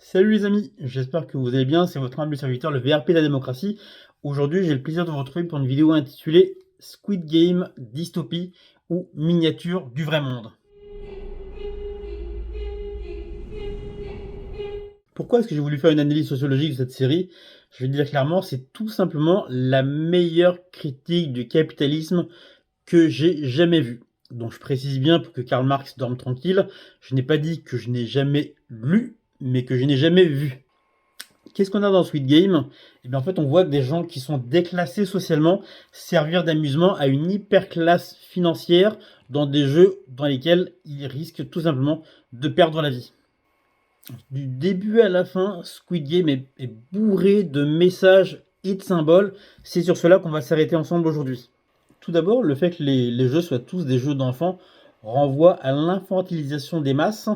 Salut les amis, j'espère que vous allez bien, c'est votre humble serviteur, le VRP de la démocratie. Aujourd'hui, j'ai le plaisir de vous retrouver pour une vidéo intitulée Squid Game, Dystopie ou Miniature du vrai monde. Pourquoi est-ce que j'ai voulu faire une analyse sociologique de cette série? Je vais dire clairement, c'est tout simplement la meilleure critique du capitalisme que j'ai jamais vue. Donc je précise bien pour que Karl Marx dorme tranquille, je n'ai pas dit que je n'ai jamais lu, mais que je n'ai jamais vu. Qu'est-ce qu'on a dans Squid Game? Eh bien, en fait, on voit des gens qui sont déclassés socialement servir d'amusement à une hyper classe financière dans des jeux dans lesquels ils risquent tout simplement de perdre la vie. Du début à la fin, Squid Game est bourré de messages et de symboles. C'est sur cela qu'on va s'arrêter ensemble aujourd'hui. Tout d'abord, le fait que les jeux soient tous des jeux d'enfants renvoie à l'infantilisation des masses.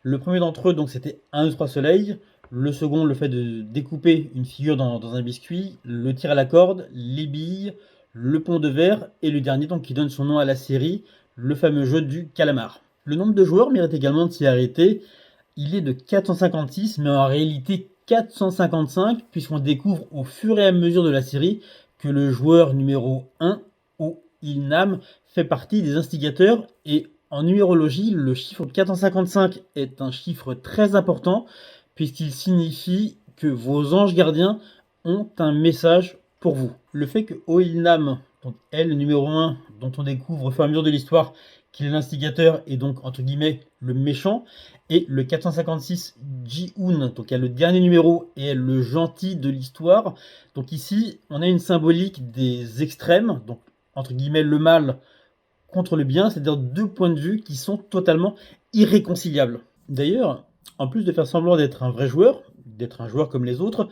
Le premier d'entre eux, donc, c'était 1, 2, 3 soleil. Le second, le fait de découper une figure dans un biscuit. Le tir à la corde, les billes, le pont de verre. Et le dernier, donc, qui donne son nom à la série, le fameux jeu du calamar. Le nombre de joueurs mérite également de s'y arrêter. Il est de 456, mais en réalité 455, puisqu'on découvre au fur et à mesure de la série que le joueur numéro 1, O Ilnam, fait partie des instigateurs. Et en numérologie, le chiffre 455 est un chiffre très important, puisqu'il signifie que vos anges gardiens ont un message pour vous. Le fait que O Ilnam, donc elle, le numéro 1, dont on découvre au fur et à mesure de l'histoire qu'il est l'instigateur et donc entre guillemets le méchant, et le 456 Ji-hoon, donc il y a le dernier numéro et le gentil de l'histoire. Donc ici, on a une symbolique des extrêmes, donc entre guillemets le mal contre le bien, c'est-à-dire deux points de vue qui sont totalement irréconciliables. D'ailleurs, en plus de faire semblant d'être un vrai joueur, d'être un joueur comme les autres,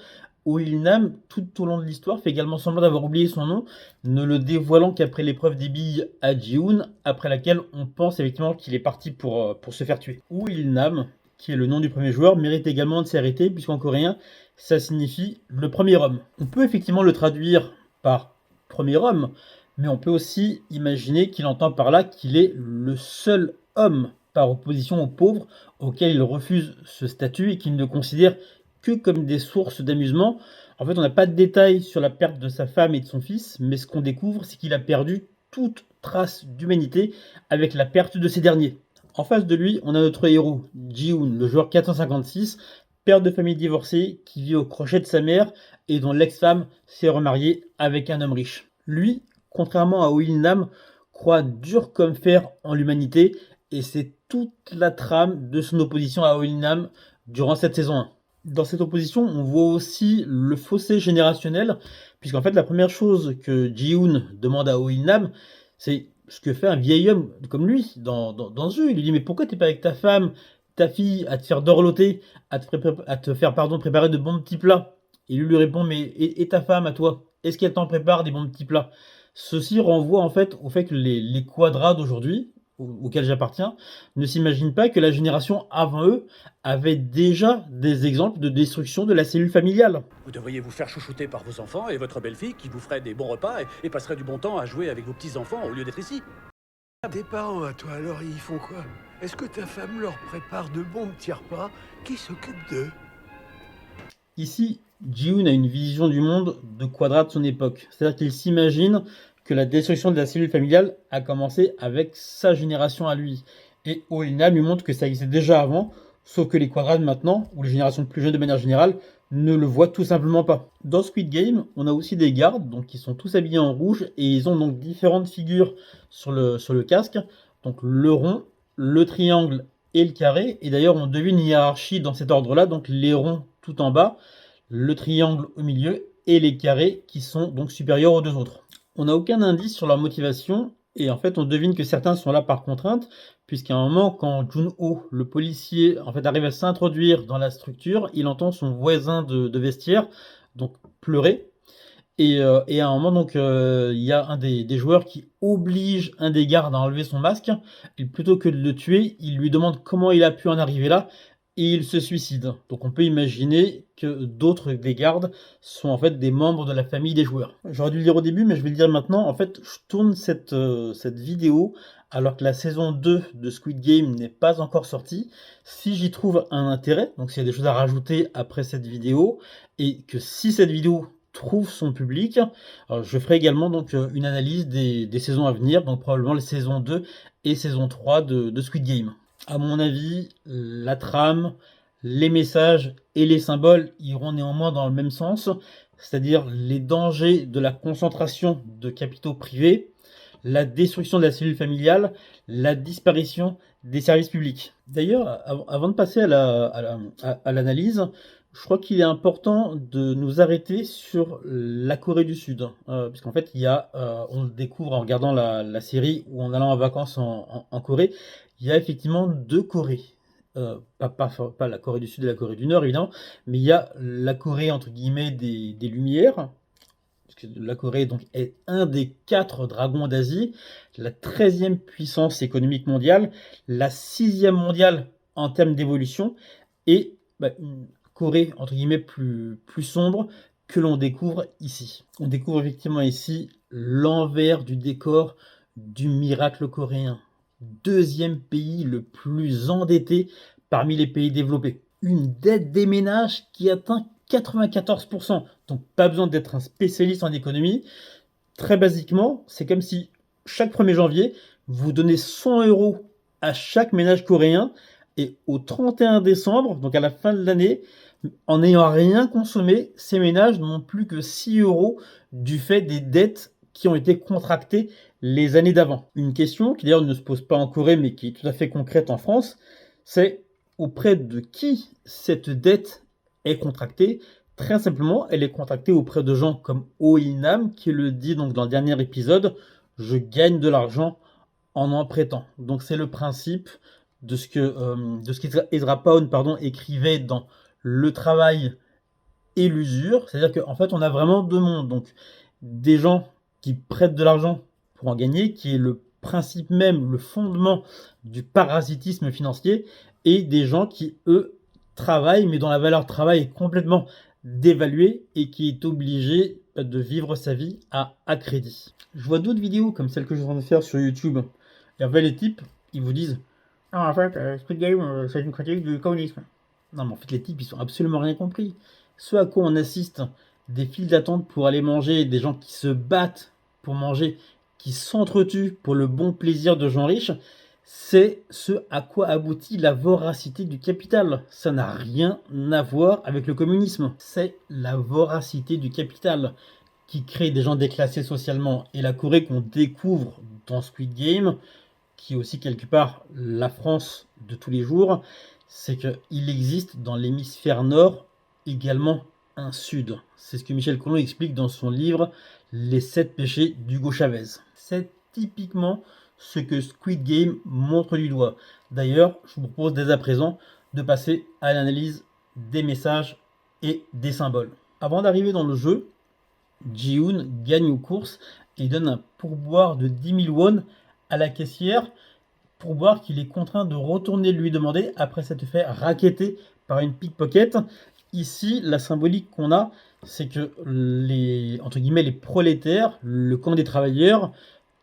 Oilnam, tout au long de l'histoire, fait également semblant d'avoir oublié son nom, ne le dévoilant qu'après l'épreuve des billes à Ji-hoon, après laquelle on pense effectivement qu'il est parti pour se faire tuer. Oilnam, qui est le nom du premier joueur, mérite également de s'arrêter, puisqu'en coréen, ça signifie le premier homme. On peut effectivement le traduire par premier homme, mais on peut aussi imaginer qu'il entend par là qu'il est le seul homme, par opposition aux pauvres, auxquels il refuse ce statut et qu'il ne considère que comme des sources d'amusement. En fait, on n'a pas de détails sur la perte de sa femme et de son fils, mais ce qu'on découvre, c'est qu'il a perdu toute trace d'humanité avec la perte de ces derniers. En face de lui, on a notre héros, Ji-hoon, le joueur 456, père de famille divorcée, qui vit au crochet de sa mère et dont l'ex-femme s'est remariée avec un homme riche. Lui, contrairement à Oilnam, croit dur comme fer en l'humanité, et c'est toute la trame de son opposition à Oilnam durant cette saison 1. Dans cette opposition, on voit aussi le fossé générationnel, puisqu'en fait la première chose que Ji-hoon demande à Oilnam, c'est ce que fait un vieil homme comme lui dans ce jeu. Il lui dit mais pourquoi t'es pas avec ta femme, ta fille, à te faire dorloter, à te faire préparer de bons petits plats. Et lui répond mais et ta femme à toi, est-ce qu'elle t'en prépare des bons petits plats? Ceci renvoie en fait au fait que les quadras d'aujourd'hui, auxquels j'appartiens, ne s'imaginent pas que la génération avant eux avait déjà des exemples de destruction de la cellule familiale. Vous devriez vous faire chouchouter par vos enfants et votre belle-fille qui vous ferait des bons repas et passerait du bon temps à jouer avec vos petits-enfants au lieu d'être ici. Tes parents à toi, alors ils font quoi? Est-ce que ta femme leur prépare de bons petits repas? Qui s'occupe d'eux? Ici, Ji-hoon a une vision du monde de quadrat de son époque. C'est-à-dire qu'il s'imagine que la destruction de la cellule familiale a commencé avec sa génération à lui. Et Oilnam lui montre que ça existait déjà avant, sauf que les quadrats de maintenant, ou les générations plus jeunes de manière générale, ne le voient tout simplement pas. Dans Squid Game, on a aussi des gardes, donc qui sont tous habillés en rouge, et ils ont donc différentes figures sur le casque, donc le rond, le triangle et le carré. Et d'ailleurs, on devine une hiérarchie dans cet ordre-là, donc les ronds tout en bas, le triangle au milieu et les carrés qui sont donc supérieurs aux deux autres. On n'a aucun indice sur leur motivation et en fait on devine que certains sont là par contrainte, puisqu'à un moment quand Jun-ho, le policier, en fait arrive à s'introduire dans la structure, il entend son voisin de vestiaire donc pleurer. Et à un moment, donc, il y a un des joueurs qui oblige un des gardes à enlever son masque. Et plutôt que de le tuer, il lui demande comment il a pu en arriver là. et il se suicide. Donc on peut imaginer que d'autres des gardes sont en fait des membres de la famille des joueurs. J'aurais dû le dire au début, mais je vais le dire maintenant. En fait, je tourne cette vidéo alors que la saison 2 de Squid Game n'est pas encore sortie. Si j'y trouve un intérêt, donc s'il y a des choses à rajouter après cette vidéo, et que si cette vidéo trouve son public, je ferai également donc une analyse des saisons à venir, donc probablement les saisons 2 et saison 3 de Squid Game. À mon avis, la trame, les messages et les symboles iront néanmoins dans le même sens, c'est-à-dire les dangers de la concentration de capitaux privés, la destruction de la cellule familiale, la disparition des services publics. D'ailleurs, avant de passer à l'analyse, je crois qu'il est important de nous arrêter sur la Corée du Sud, puisqu'en fait, on le découvre en regardant la série ou en allant en vacances en Corée, il y a effectivement deux Corées. Pas la Corée du Sud et la Corée du Nord, évidemment, mais il y a la Corée, entre guillemets, des Lumières, parce que la Corée donc, est un des 4 dragons d'Asie, la 13e puissance économique mondiale, la 6e mondiale en termes d'évolution, et une Corée, entre guillemets, plus sombre que l'on découvre ici. On découvre effectivement ici l'envers du décor du miracle coréen. Deuxième pays le plus endetté parmi les pays développés. Une dette des ménages qui atteint 94%. Donc pas besoin d'être un spécialiste en économie. Très basiquement, c'est comme si chaque 1er janvier, vous donnez 100 € à chaque ménage coréen et au 31 décembre, donc à la fin de l'année, en n'ayant rien consommé, ces ménages n'ont plus que 6 € du fait des dettes qui ont été contractées les années d'avant. Une question qui d'ailleurs ne se pose pas en Corée mais qui est tout à fait concrète en France, c'est auprès de qui cette dette est contractée. Très simplement, elle est contractée auprès de gens comme Oh Il-nam qui le dit donc dans le dernier épisode, je gagne de l'argent en prêtant. Donc c'est le principe de ce qu'Ezra Pound écrivait dans Le travail et l'usure, c'est-à-dire qu'en fait on a vraiment deux mondes, donc des gens qui prêtent de l'argent pour en gagner, qui est le principe même, le fondement du parasitisme financier, et des gens qui, eux, travaillent, mais dont la valeur travail est complètement dévaluée et qui est obligé de vivre sa vie à crédit. Je vois d'autres vidéos comme celle que je suis en train de faire sur YouTube, et en fait les types, ils vous disent « Ah, en fait, Squid Game, c'est une critique du communisme ». Non, mais en fait les types, ils ont absolument rien compris. Ce à quoi on assiste, des files d'attente pour aller manger, des gens qui se battent pour manger, qui s'entretuent pour le bon plaisir de gens riches, c'est ce à quoi aboutit la voracité du capital. Ça n'a rien à voir avec le communisme. C'est la voracité du capital qui crée des gens déclassés socialement. Et la Corée qu'on découvre dans Squid Game, qui est aussi quelque part la France de tous les jours, c'est qu'il existe dans l'hémisphère nord également un sud. C'est ce que Michel Colomb explique dans son livre Les 7 péchés d'Hugo Chavez. C'est typiquement ce que Squid Game montre du doigt. D'ailleurs, je vous propose dès à présent de passer à l'analyse des messages et des symboles. Avant d'arriver dans le jeu, Ji-hoon gagne aux courses et donne un pourboire de 10 000 won à la caissière, pourboire qu'il est contraint de retourner lui demander après s'être fait racketter par une pickpocket. Ici, la symbolique qu'on a, c'est que entre guillemets, les prolétaires, le camp des travailleurs,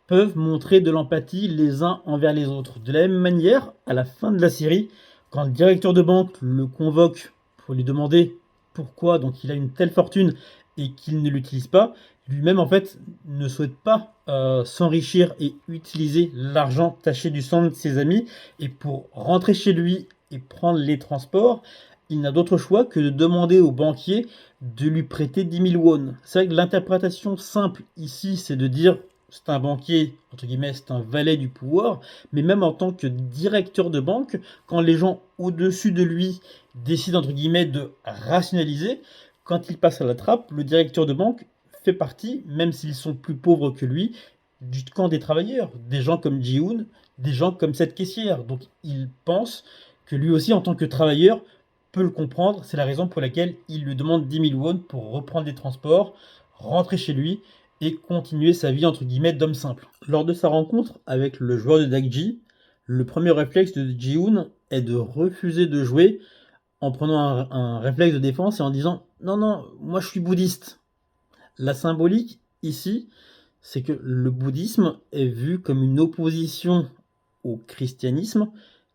peuvent montrer de l'empathie les uns envers les autres. De la même manière, à la fin de la série, quand le directeur de banque le convoque pour lui demander pourquoi donc il a une telle fortune et qu'il ne l'utilise pas, lui-même en fait ne souhaite pas s'enrichir et utiliser l'argent taché du sang de ses amis, et pour rentrer chez lui et prendre les transports, il n'a d'autre choix que de demander au banquier de lui prêter 10 000 won. C'est vrai que l'interprétation simple ici, c'est de dire c'est un banquier, entre guillemets, c'est un valet du pouvoir, mais même en tant que directeur de banque, quand les gens au-dessus de lui décident, entre guillemets, de rationaliser, quand il passe à la trappe, le directeur de banque fait partie, même s'ils sont plus pauvres que lui, du camp des travailleurs, des gens comme Ji-hoon, des gens comme cette caissière. Donc il pense que lui aussi, en tant que travailleur, peut le comprendre. C'est la raison pour laquelle il lui demande 10 000 won pour reprendre les transports, rentrer chez lui et continuer sa vie entre guillemets d'homme simple. Lors de sa rencontre avec le joueur de Dakji, le premier réflexe de Ji-hoon est de refuser de jouer en prenant un réflexe de défense et en disant: «Non, non, moi je suis bouddhiste». La symbolique ici, c'est que le bouddhisme est vu comme une opposition au christianisme,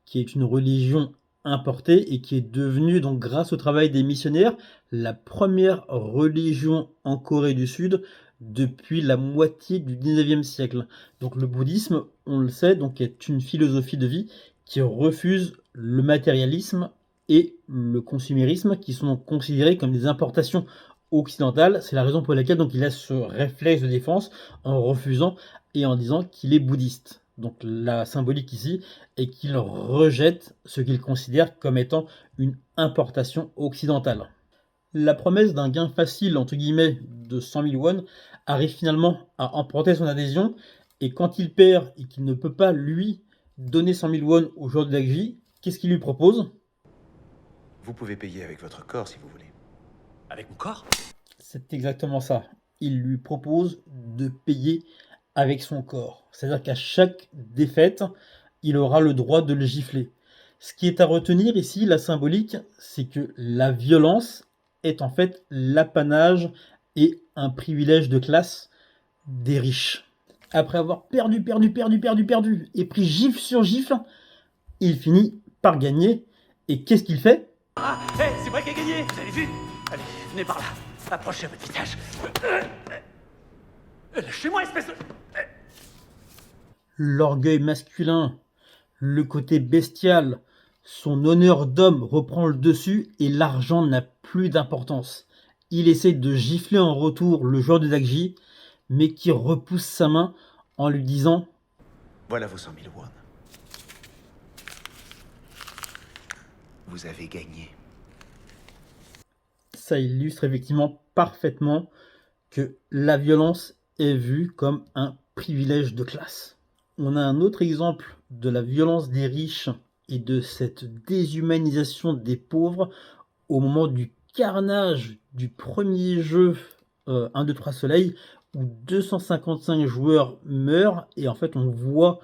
qui est une religion importée et qui est devenue donc grâce au travail des missionnaires, la première religion en Corée du Sud depuis la moitié du 19e siècle. Donc le bouddhisme, on le sait, donc est une philosophie de vie qui refuse le matérialisme et le consumérisme qui sont considérés comme des importations occidentales. C'est la raison pour laquelle donc il a ce réflexe de défense en refusant et en disant qu'il est bouddhiste. Donc la symbolique ici est qu'il rejette ce qu'il considère comme étant une importation occidentale. La promesse d'un gain facile entre guillemets de 100 000 won arrive finalement à emporter son adhésion, et quand il perd et qu'il ne peut pas lui donner 100 000 won au joueur de Dagji, qu'est-ce qu'il lui propose? Vous pouvez payer avec votre corps si vous voulez. Avec mon corps? C'est exactement ça. Il lui propose de payer avec son corps. C'est-à-dire qu'à chaque défaite, il aura le droit de le gifler. Ce qui est à retenir ici, la symbolique, c'est que la violence est en fait l'apanage et un privilège de classe des riches. Après avoir perdu et pris gifle sur gifle, il finit par gagner. Et qu'est-ce qu'il fait? Ah, hé, c'est moi qui ai gagné. Vous avez vu? Allez, venez par là. Approchez à votre visage. Lâchez-moi, espèce de... L'orgueil masculin, le côté bestial, son honneur d'homme reprend le dessus et l'argent n'a plus d'importance. Il essaie de gifler en retour le joueur de Dagji, mais qui repousse sa main en lui disant: Voilà vos 100 000 won. Vous avez gagné. ça illustre effectivement parfaitement que la violence est vue comme un privilège de classe. On a un autre exemple de la violence des riches et de cette déshumanisation des pauvres au moment du carnage du premier jeu 1, 2, 3 Soleil, où 255 joueurs meurent et en fait on voit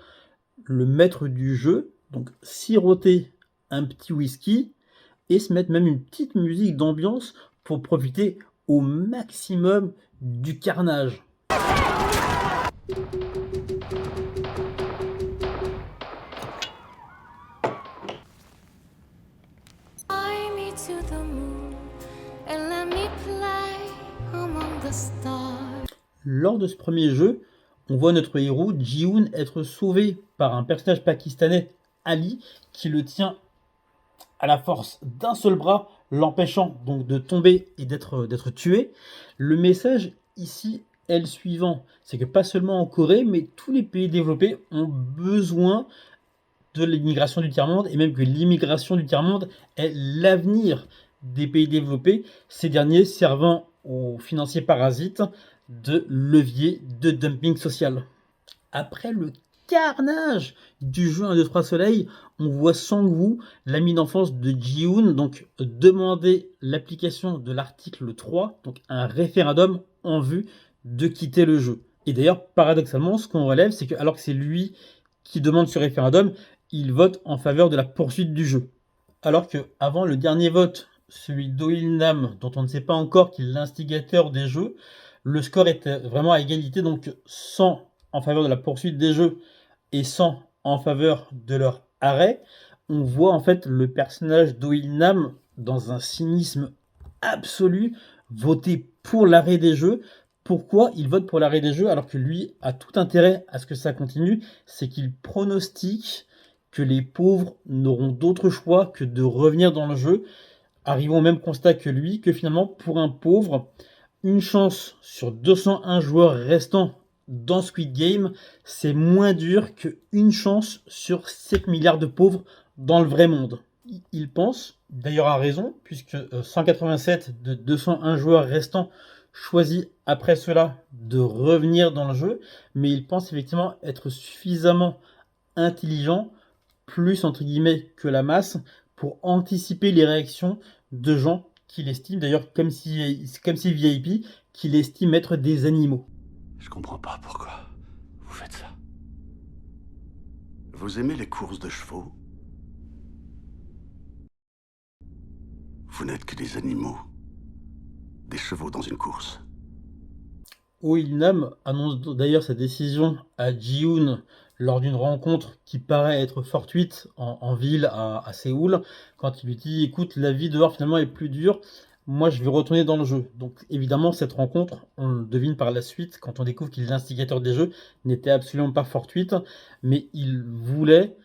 le maître du jeu donc siroter un petit whisky et se mettre même une petite musique d'ambiance pour profiter au maximum du carnage. Fly me to the moon and let me play among the stars. Lors de ce premier jeu, on voit notre héros Ji-hoon être sauvé par un personnage pakistanais, Ali, qui le tient à la force d'un seul bras, l'empêchant donc de tomber et d'être tué. Le message ici est le suivant, c'est que pas seulement en Corée, mais tous les pays développés ont besoin de l'immigration du tiers-monde, et même que l'immigration du tiers-monde est l'avenir des pays développés, ces derniers servant aux financiers parasites de levier de dumping social. Après le carnage du jeu 1, 2, 3 Soleil, on voit Sang-woo, l'ami d'enfance de Ji-hoon, donc demander l'application de l'article 3, donc un référendum en vue de quitter le jeu. Et d'ailleurs, paradoxalement, ce qu'on relève, c'est que alors que c'est lui qui demande ce référendum, il vote en faveur de la poursuite du jeu. Alors que avant le dernier vote, celui d'O-il-nam, dont on ne sait pas encore qu'il est l'instigateur des jeux, le score était vraiment à égalité, donc 100 en faveur de la poursuite des jeux et 100 en faveur de leur arrêt. On voit en fait le personnage d'O-il-nam dans un cynisme absolu voter pour l'arrêt des jeux. Pourquoi il vote pour l'arrêt des jeux alors que lui a tout intérêt à ce que ça continue? C'est qu'il pronostique que les pauvres n'auront d'autre choix que de revenir dans le jeu, arrivant au même constat que lui, que finalement pour un pauvre, une chance sur 201 joueurs restants dans Squid Game, c'est moins dur qu'une chance sur 7 milliards de pauvres dans le vrai monde. Il pense, d'ailleurs à raison, puisque 187 de 201 joueurs restants choisissent après cela de revenir dans le jeu, mais il pense effectivement être suffisamment intelligent, plus entre guillemets que la masse, pour anticiper les réactions de gens qu'il estime, d'ailleurs comme si VIP, qu'il estime être des animaux. Je comprends pas pourquoi vous faites ça. Vous aimez les courses de chevaux? Vous n'êtes que des animaux. Des chevaux dans une course. Oh Ilnam annonce d'ailleurs sa décision à Ji-hoon lors d'une rencontre qui paraît être fortuite en ville à Séoul, quand il lui dit écoute, la vie dehors finalement est plus dure, moi je vais retourner dans le jeu. Donc évidemment, cette rencontre, on le devine par la suite quand on découvre qu'il est l'instigateur des jeux, n'était absolument pas fortuite, mais il voulait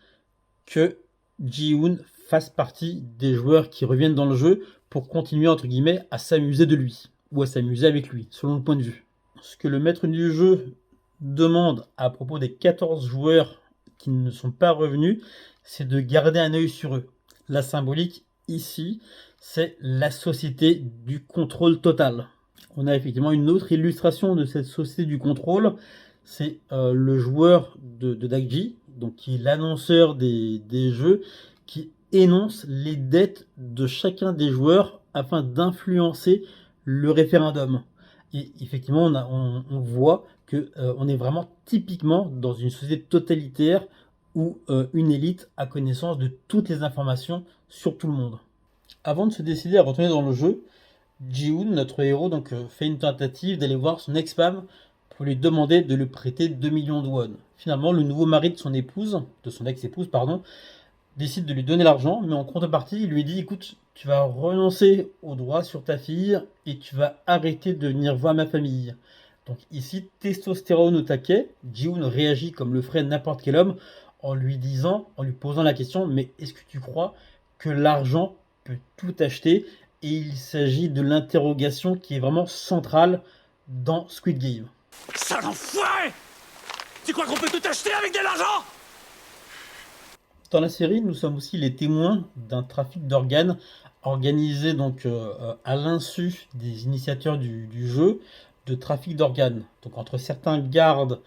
que Ji-hoon fasse partie des joueurs qui reviennent dans le jeu pour continuer entre guillemets à s'amuser de lui, ou à s'amuser avec lui, selon le point de vue. Ce que le maître du jeu demande à propos des 14 joueurs qui ne sont pas revenus, c'est de garder un œil sur eux. La symbolique ici, c'est la société du contrôle total. On a effectivement une autre illustration de cette société du contrôle, c'est le joueur de Dakji, donc qui est l'annonceur des jeux, qui énonce les dettes de chacun des joueurs afin d'influencer le référendum. Et effectivement, on voit qu'on est vraiment typiquement dans une société totalitaire où une élite a connaissance de toutes les informations sur tout le monde. Avant de se décider à retourner dans le jeu, Ji-hoon, notre héros, fait une tentative d'aller voir son ex-femme pour lui demander de lui prêter 2 millions de won. Finalement, le nouveau mari de son ex-épouse, décide de lui donner l'argent, mais en contrepartie, il lui dit écoute, tu vas renoncer aux droits sur ta fille et tu vas arrêter de venir voir ma famille. Donc ici, testostérone au taquet, Ji-hoon réagit comme le ferait n'importe quel homme en lui posant la question mais est-ce que tu crois que l'argent peut tout acheter? Et il s'agit de l'interrogation qui est vraiment centrale dans Squid Game. Sale enfoiré! Tu crois qu'on peut tout acheter avec de l'argent? Dans la série, nous sommes aussi les témoins d'un trafic d'organes organisé à l'insu des initiateurs du jeu de trafic d'organes. Donc entre certains gardes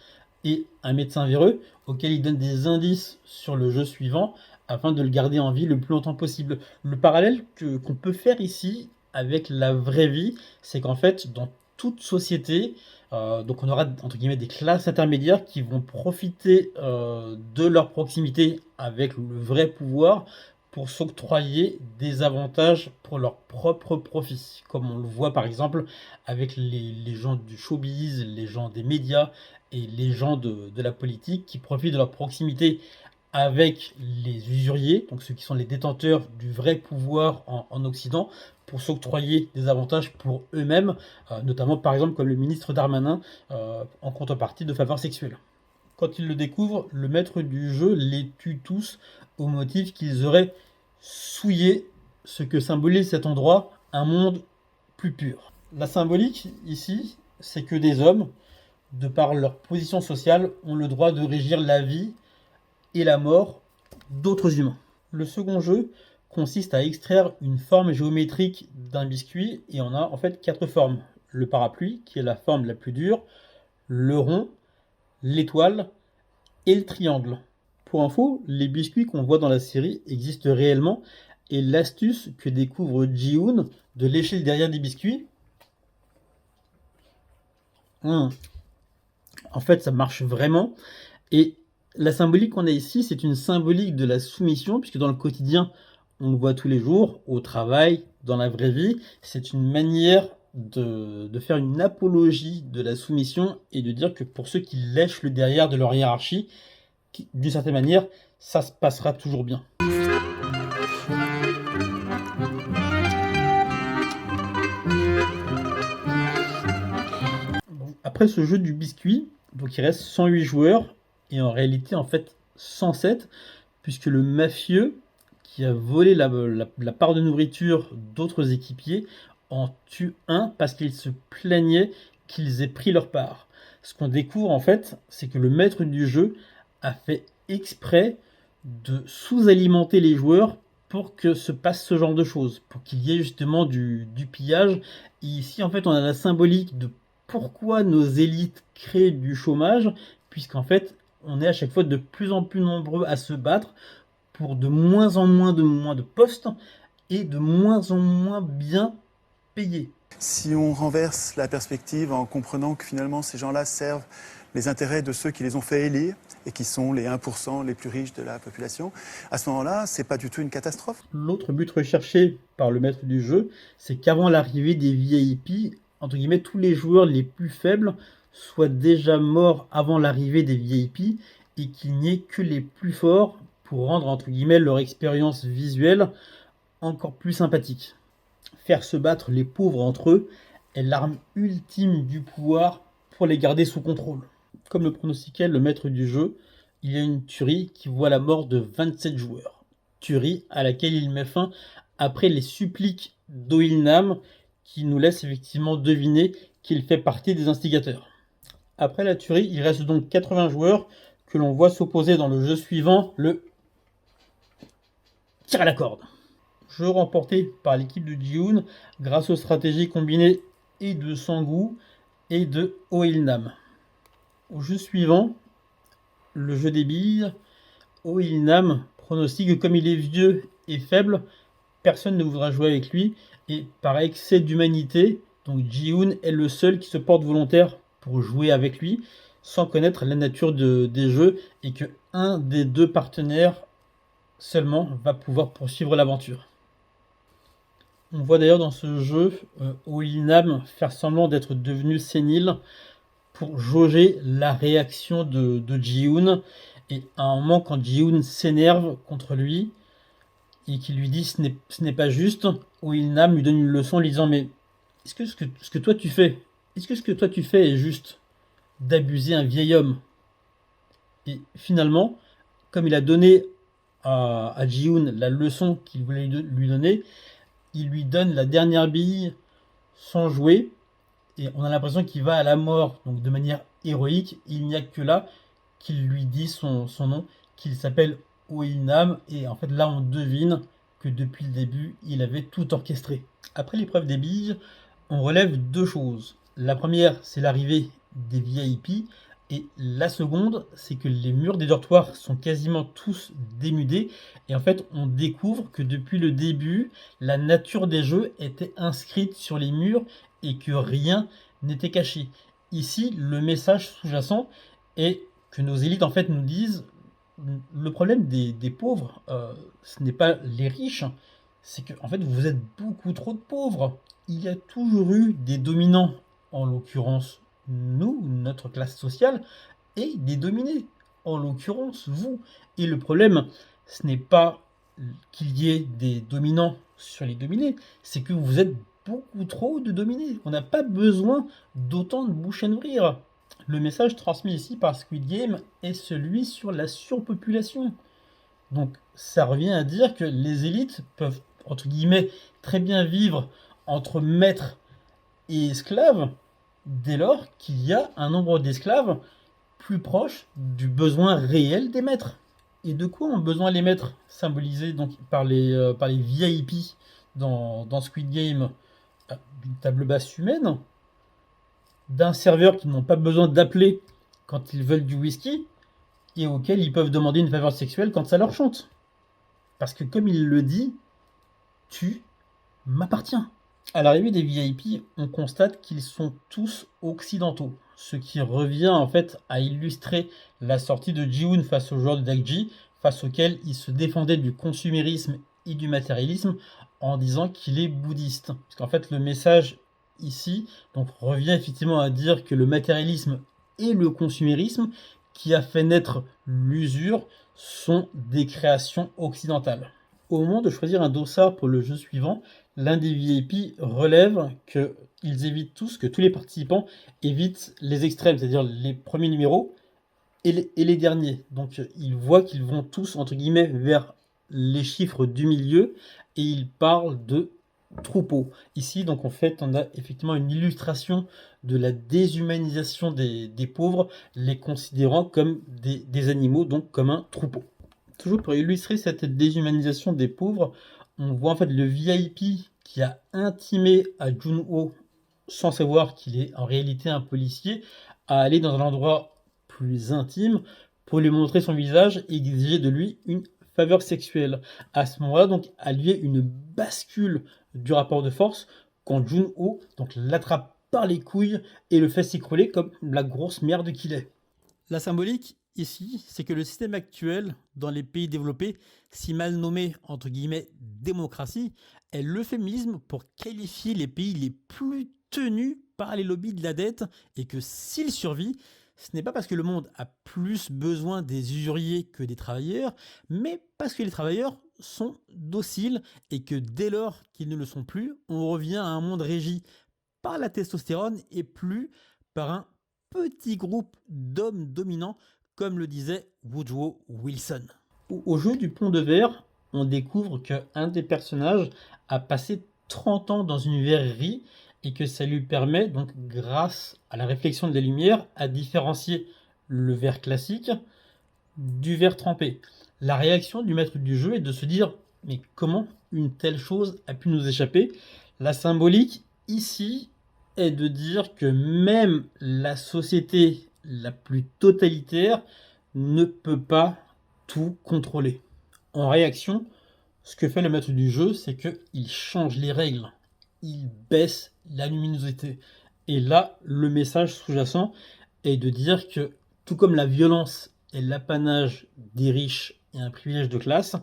et un médecin véreux auquel ils donnent des indices sur le jeu suivant afin de le garder en vie le plus longtemps possible. Le parallèle qu'on peut faire ici avec la vraie vie, c'est qu'en fait, dans toute société, on aura entre guillemets des classes intermédiaires qui vont profiter de leur proximité avec le vrai pouvoir pour s'octroyer des avantages pour leur propre profit, comme on le voit par exemple avec les gens du showbiz, les gens des médias et les gens de la politique qui profitent de leur proximité avec les usuriers, donc ceux qui sont les détenteurs du vrai pouvoir en Occident, pour s'octroyer des avantages pour eux-mêmes, notamment par exemple comme le ministre Darmanin, en contrepartie de faveurs sexuelles. Quand ils le découvrent, le maître du jeu les tue tous au motif qu'ils auraient souillé ce que symbolise cet endroit, un monde plus pur. La symbolique ici, c'est que des hommes, de par leur position sociale, ont le droit de régir la vie et la mort d'autres humains. Le second jeu consiste à extraire une forme géométrique d'un biscuit et on a en fait 4 formes. Le parapluie, qui est la forme la plus dure, le rond, l'étoile et le triangle. Pour info, les biscuits qu'on voit dans la série existent réellement et l'astuce que découvre Ji-hoon de lécher le derrière des biscuits, en fait ça marche vraiment. Et la symbolique qu'on a ici, c'est une symbolique de la soumission, puisque dans le quotidien, on le voit tous les jours, au travail, dans la vraie vie, c'est une manière de faire une apologie de la soumission et de dire que pour ceux qui lèchent le derrière de leur hiérarchie, d'une certaine manière, ça se passera toujours bien. Après ce jeu du biscuit, donc il reste 108 joueurs, et en réalité en fait 107, puisque le mafieux qui a volé la part de nourriture d'autres équipiers en tue un parce qu'il se plaignait qu'ils aient pris leur part. Ce qu'on découvre en fait, c'est que le maître du jeu a fait exprès de sous-alimenter les joueurs pour que se passe ce genre de choses, pour qu'il y ait justement du pillage. Et ici en fait on a la symbolique de pourquoi nos élites créent du chômage, puisqu'en fait on est à chaque fois de plus en plus nombreux à se battre pour de moins en moins de postes et de moins en moins bien payés. Si on renverse la perspective en comprenant que finalement ces gens-là servent les intérêts de ceux qui les ont fait élire et qui sont les 1% les plus riches de la population, à ce moment-là, c'est pas du tout une catastrophe. L'autre but recherché par le maître du jeu, c'est qu'avant l'arrivée des VIP, entre guillemets, tous les joueurs les plus faibles soient déjà morts avant l'arrivée des VIP et qu'il n'y ait que les plus forts pour rendre, entre guillemets, leur expérience visuelle encore plus sympathique. Faire se battre les pauvres entre eux est l'arme ultime du pouvoir pour les garder sous contrôle. Comme le pronostiquait le maître du jeu, il y a une tuerie qui voit la mort de 27 joueurs. Tuerie à laquelle il met fin après les suppliques d'Oilnam qui nous laisse effectivement deviner qu'il fait partie des instigateurs. Après la tuerie, il reste donc 80 joueurs que l'on voit s'opposer dans le jeu suivant, le tir à la corde. Jeu remporté par l'équipe de Ji-hoon grâce aux stratégies combinées et de Sang-woo et de Oilnam. Au jeu suivant, le jeu des billes, Oilnam pronostique que comme il est vieux et faible, personne ne voudra jouer avec lui et par excès d'humanité, donc Ji-hoon est le seul qui se porte volontaire pour jouer avec lui sans connaître la nature des jeux et que un des deux partenaires seulement va pouvoir poursuivre l'aventure. On voit d'ailleurs dans ce jeu Oilnam faire semblant d'être devenu sénile pour jauger la réaction de Ji-hoon. Et à un moment, quand Ji-hoon s'énerve contre lui et qu'il lui dit ce n'est pas juste, Oilnam lui donne une leçon en lui disant mais est-ce que ce que toi tu fais, est-ce que ce que toi tu fais est juste d'abuser un vieil homme? Et finalement, comme il a donné à Ji-hoon la leçon qu'il voulait lui donner, il lui donne la dernière bille sans jouer et on a l'impression qu'il va à la mort, donc de manière héroïque. Il n'y a que là qu'il lui dit son nom, qu'il s'appelle Oilnam, et en fait là on devine que depuis le début il avait tout orchestré. Après l'épreuve des billes, on relève deux choses. La première, c'est l'arrivée des VIP, et la seconde, c'est que les murs des dortoirs sont quasiment tous dénudés, et en fait on découvre que depuis le début, la nature des jeux était inscrite sur les murs et que rien n'était caché. Ici, le message sous-jacent est que nos élites en fait nous disent le problème des pauvres, ce n'est pas les riches, c'est que en fait vous êtes beaucoup trop de pauvres. Il y a toujours eu des dominants, en l'occurrence nous, notre classe sociale, et des dominés, en l'occurrence vous. Et le problème, ce n'est pas qu'il y ait des dominants sur les dominés, c'est que vous êtes beaucoup trop de dominés. On n'a pas besoin d'autant de bouches à nourrir. Le message transmis ici par Squid Game est celui sur la surpopulation. Donc ça revient à dire que les élites peuvent, entre guillemets, très bien vivre entre maîtres et esclaves dès lors qu'il y a un nombre d'esclaves plus proche du besoin réel des maîtres. Et de quoi ont besoin les maîtres, symbolisés donc par les VIP dans Squid Game? D'une table basse humaine, d'un serveur qu'ils n'ont pas besoin d'appeler quand ils veulent du whisky et auquel ils peuvent demander une faveur sexuelle quand ça leur chante. Parce que comme il le dit, tu m'appartiens. À l'arrivée des VIP, on constate qu'ils sont tous occidentaux, ce qui revient en fait à illustrer la sortie de Ji-hoon face aux joueurs de Dakji, face auxquels il se défendait du consumérisme et du matérialisme en disant qu'il est bouddhiste. Parce qu'en fait le message ici donc revient effectivement à dire que le matérialisme et le consumérisme qui a fait naître l'usure sont des créations occidentales. Au moment de choisir un dossard pour le jeu suivant, l'un des VIP relève qu'ils évitent tous, que tous les participants évitent les extrêmes, c'est-à-dire les premiers numéros et les derniers. Donc ils voient qu'ils vont tous, entre guillemets, vers les chiffres du milieu et ils parlent de troupeaux. Ici, donc en fait, on a effectivement une illustration de la déshumanisation des pauvres, les considérant comme des animaux, donc comme un troupeau. Toujours pour illustrer cette déshumanisation des pauvres, on voit en fait le VIP qui a intimé à Jun-ho, sans savoir qu'il est en réalité un policier, à aller dans un endroit plus intime pour lui montrer son visage et exiger de lui une faveur sexuelle. À ce moment-là, donc, a lieu une bascule du rapport de force quand Jun-ho donc l'attrape par les couilles et le fait s'écrouler comme la grosse merde qu'il est. La symbolique ici, c'est que le système actuel dans les pays développés, si mal nommé entre guillemets démocratie, est l'euphémisme pour qualifier les pays les plus tenus par les lobbies de la dette et que s'ils survivent, ce n'est pas parce que le monde a plus besoin des usuriers que des travailleurs, mais parce que les travailleurs sont dociles et que dès lors qu'ils ne le sont plus, on revient à un monde régi par la testostérone et plus par un petit groupe d'hommes dominants, comme le disait Woodrow Wilson. Au jeu du pont de verre, on découvre qu'un des personnages a passé 30 ans dans une verrerie et que ça lui permet, donc grâce à la réflexion de la lumière, à différencier le verre classique du verre trempé. La réaction du maître du jeu est de se dire « mais comment une telle chose a pu nous échapper ?» La symbolique, ici, est de dire que même la société la plus totalitaire ne peut pas tout contrôler. En réaction, ce que fait le maître du jeu, c'est qu'il change les règles, il baisse la luminosité. Et là, le message sous-jacent est de dire que, tout comme la violence est l'apanage des riches et un privilège de classe,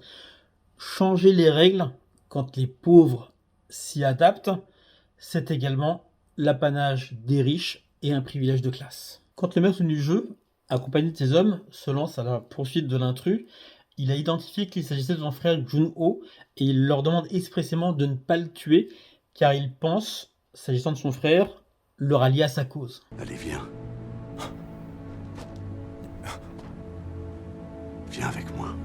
changer les règles quand les pauvres s'y adaptent, c'est également l'apanage des riches et un privilège de classe. Quand le maître du jeu, accompagné de ses hommes, se lance à la poursuite de l'intrus, il a identifié qu'il s'agissait de son frère Jun-Ho et il leur demande expressément de ne pas le tuer car il pense, s'agissant de son frère, le rallier à sa cause. Allez, viens. Viens avec moi.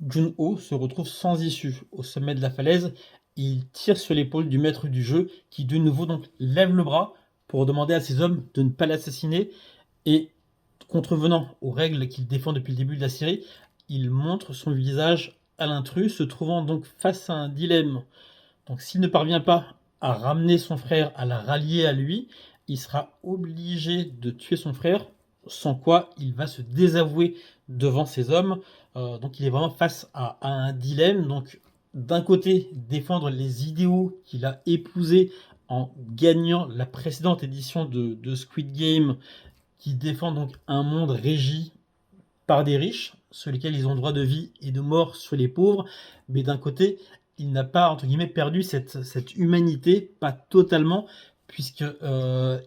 Jun-Ho se retrouve sans issue au sommet de la falaise. Il tire sur l'épaule du maître du jeu qui de nouveau donc lève le bras pour demander à ses hommes de ne pas l'assassiner et contrevenant aux règles qu'il défend depuis le début de la série, il montre son visage à l'intrus, se trouvant donc face à un dilemme. Donc s'il ne parvient pas à ramener son frère, à la rallier à lui, il sera obligé de tuer son frère, sans quoi il va se désavouer devant ses hommes. Donc il est vraiment face à un dilemme. Donc d'un côté, défendre les idéaux qu'il a épousés en gagnant la précédente édition de Squid Game, qui défend donc un monde régi par des riches, sur lesquels ils ont droit de vie et de mort sur les pauvres, mais d'un côté, il n'a pas, entre guillemets, perdu cette humanité, pas totalement, puisque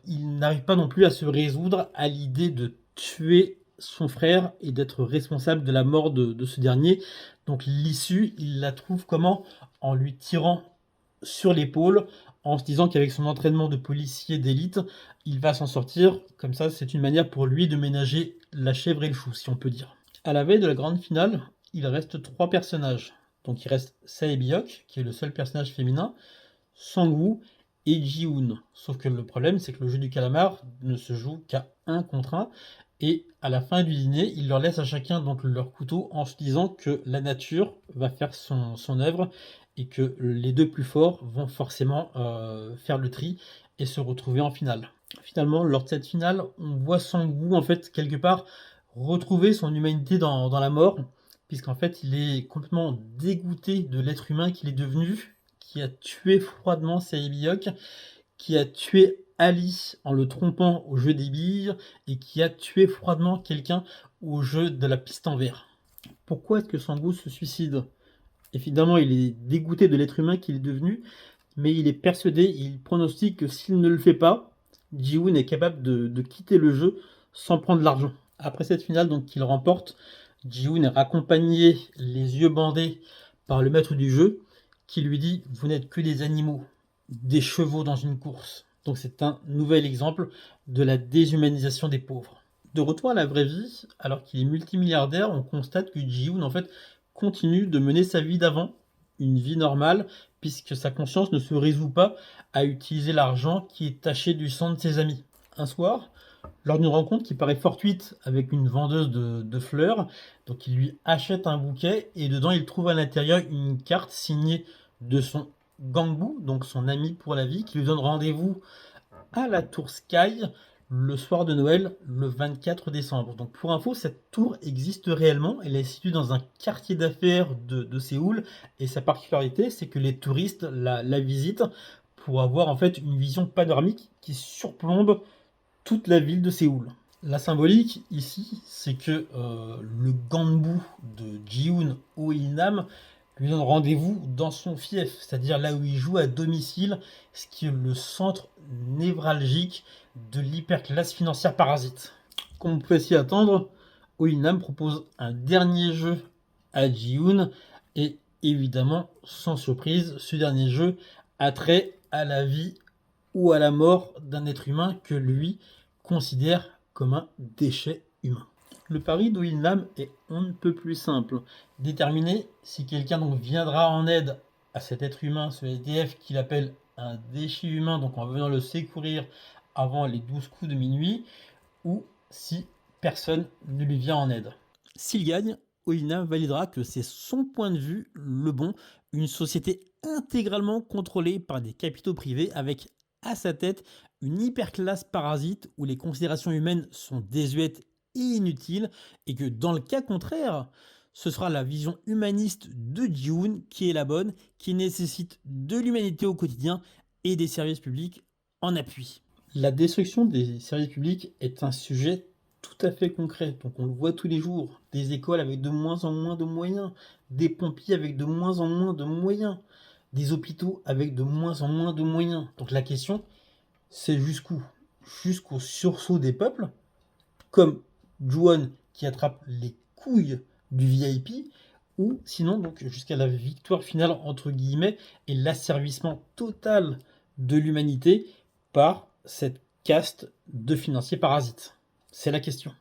il n'arrive pas non plus à se résoudre à l'idée de tuer son frère et d'être responsable de la mort de ce dernier. Donc l'issue, il la trouve comment? En lui tirant sur l'épaule, en se disant qu'avec son entraînement de policier d'élite, il va s'en sortir. Comme ça, c'est une manière pour lui de ménager la chèvre et le chou, si on peut dire. À la veille de la grande finale, il reste 3 personnages. Donc il reste Sae Biok, qui est le seul personnage féminin, Sang-woo et Ji-hoon. Sauf que le problème, c'est que le jeu du calamar ne se joue qu'à 1 contre 1. Et à la fin du dîner, il leur laisse à chacun donc leur couteau en se disant que la nature va faire son œuvre et que les 2 plus forts vont forcément faire le tri et se retrouver en finale. Finalement, lors de cette finale, on voit Sang-woo en fait quelque part retrouver son humanité dans la mort, puisqu'en fait il est complètement dégoûté de l'être humain qu'il est devenu, qui a tué froidement Sae Biok, qui a tué Ali en le trompant au jeu des billes et qui a tué froidement quelqu'un au jeu de la piste en verre. Pourquoi est-ce que Sang-woo se suicide? Évidemment, il est dégoûté de l'être humain qu'il est devenu, mais il est persuadé, il pronostique que s'il ne le fait pas, Ji-hoon est capable de quitter le jeu sans prendre l'argent. Après cette finale donc qu'il remporte, Ji-hoon est raccompagné les yeux bandés par le maître du jeu qui lui dit « Vous n'êtes que des animaux, des chevaux dans une course ». Donc c'est un nouvel exemple de la déshumanisation des pauvres. De retour à la vraie vie, alors qu'il est multimilliardaire, on constate que Ji-hoon en fait continue de mener sa vie d'avant, une vie normale, puisque sa conscience ne se résout pas à utiliser l'argent qui est taché du sang de ses amis. Un soir, lors d'une rencontre qui paraît fortuite avec une vendeuse de fleurs, donc il lui achète un bouquet et dedans il trouve à l'intérieur une carte signée de son Gangbu, donc son ami pour la vie, qui lui donne rendez-vous à la tour Sky le soir de Noël, le 24 décembre. Donc pour info, cette tour existe réellement, elle est située dans un quartier d'affaires de Séoul, et sa particularité, c'est que les touristes la visitent pour avoir en fait une vision panoramique qui surplombe toute la ville de Séoul. La symbolique ici, c'est que le Ganbu de Ji-hoon Oh Il-nam lui donne rendez-vous dans son fief, c'est-à-dire là où il joue à domicile, ce qui est le centre névralgique de l'hyperclasse financière parasite. Comme on pouvait s'y attendre, Oh Il-nam propose un dernier jeu à Ji-hoon et évidemment, sans surprise, ce dernier jeu a trait à la vie ou à la mort d'un être humain que lui considère comme un déchet humain. Le pari d'Oh Il-nam est on ne peut plus simple. Déterminer si quelqu'un donc viendra en aide à cet être humain, ce SDF qu'il appelle un déchet humain, donc en venant le secourir avant les 12 coups de minuit, ou si personne ne lui vient en aide. S'il gagne, Oh Il-nam validera que c'est son point de vue le bon, une société intégralement contrôlée par des capitaux privés avec à sa tête une hyperclasse parasite où les considérations humaines sont désuètes et inutiles, et que dans le cas contraire, ce sera la vision humaniste de Ji-hoon qui est la bonne, qui nécessite de l'humanité au quotidien et des services publics en appui. La destruction des services publics est un sujet tout à fait concret, donc on le voit tous les jours, des écoles avec de moins en moins de moyens, des pompiers avec de moins en moins de moyens, des hôpitaux avec de moins en moins de moyens. Donc la question, c'est jusqu'où? Jusqu'au sursaut des peuples, comme Ju-won qui attrape les couilles du VIP, ou sinon donc jusqu'à la victoire finale entre guillemets et l'asservissement total de l'humanité par cette caste de financiers parasites. C'est la question.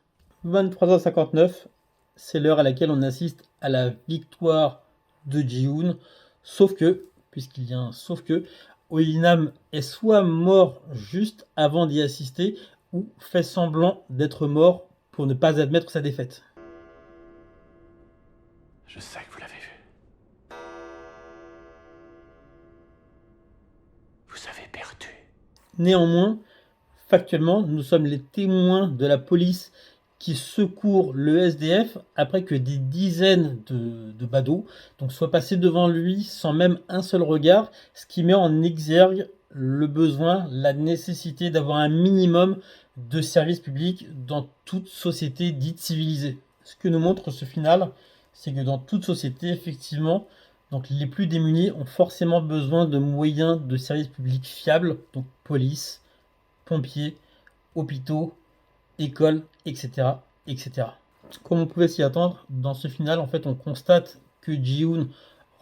23h59, c'est l'heure à laquelle on assiste à la victoire de Ji-hoon, sauf que, puisqu'il y a un sauf que, Oh Il-nam est soit mort juste avant d'y assister, ou fait semblant d'être mort pour ne pas admettre sa défaite. Je sais que vous l'avez vu. Vous avez perdu. Néanmoins, factuellement, nous sommes les témoins de la police qui secourt le SDF après que des dizaines de badauds donc soient passés devant lui sans même un seul regard, ce qui met en exergue le besoin, la nécessité d'avoir un minimum de services publics dans toute société dite civilisée. Ce que nous montre ce final, c'est que dans toute société, effectivement, donc les plus démunis ont forcément besoin de moyens de services publics fiables, donc police, pompiers, hôpitaux, écoles, etc., etc. Comme on pouvait s'y attendre, dans ce final, en fait, on constate que Ji-hoon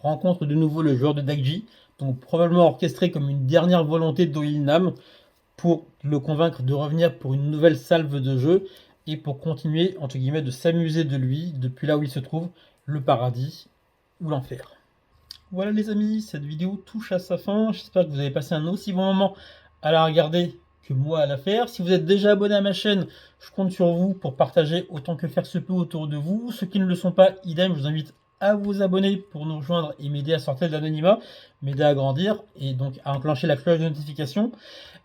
rencontre de nouveau le joueur de Dakji, donc probablement orchestré comme une dernière volonté d'Oh Il-nam pour le convaincre de revenir pour une nouvelle salve de jeu et pour continuer, entre guillemets, de s'amuser de lui depuis là où il se trouve, le paradis ou l'enfer. Voilà les amis, cette vidéo touche à sa fin. J'espère que vous avez passé un aussi bon moment à la regarder que moi à la faire. Si vous êtes déjà abonné à ma chaîne, je compte sur vous pour partager autant que faire se peut autour de vous. Ceux qui ne le sont pas, idem, je vous invite à vous abonner pour nous rejoindre et m'aider à sortir de l'anonymat, m'aider à grandir et donc à enclencher la cloche de notification.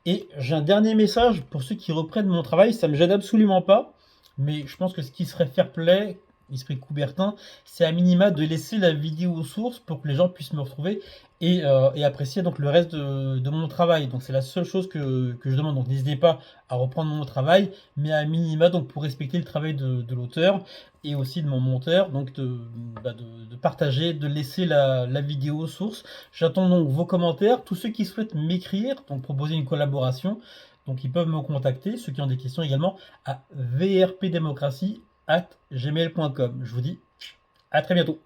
Et j'ai un dernier message pour ceux qui reprennent mon travail, ça me gêne absolument pas, mais je pense que ce qui serait fair play, esprit Coubertin, c'est à minima de laisser la vidéo source pour que les gens puissent me retrouver et apprécier donc le reste de mon travail. Donc c'est la seule chose que je demande. Donc n'hésitez pas à reprendre mon travail, mais à minima donc pour respecter le travail de l'auteur et aussi de mon monteur, donc de partager, de laisser la vidéo source. J'attends donc vos commentaires. Tous ceux qui souhaitent m'écrire, donc proposer une collaboration, donc ils peuvent me contacter. Ceux qui ont des questions également à vrpdemocratie@gmail.com. Je vous dis à très bientôt.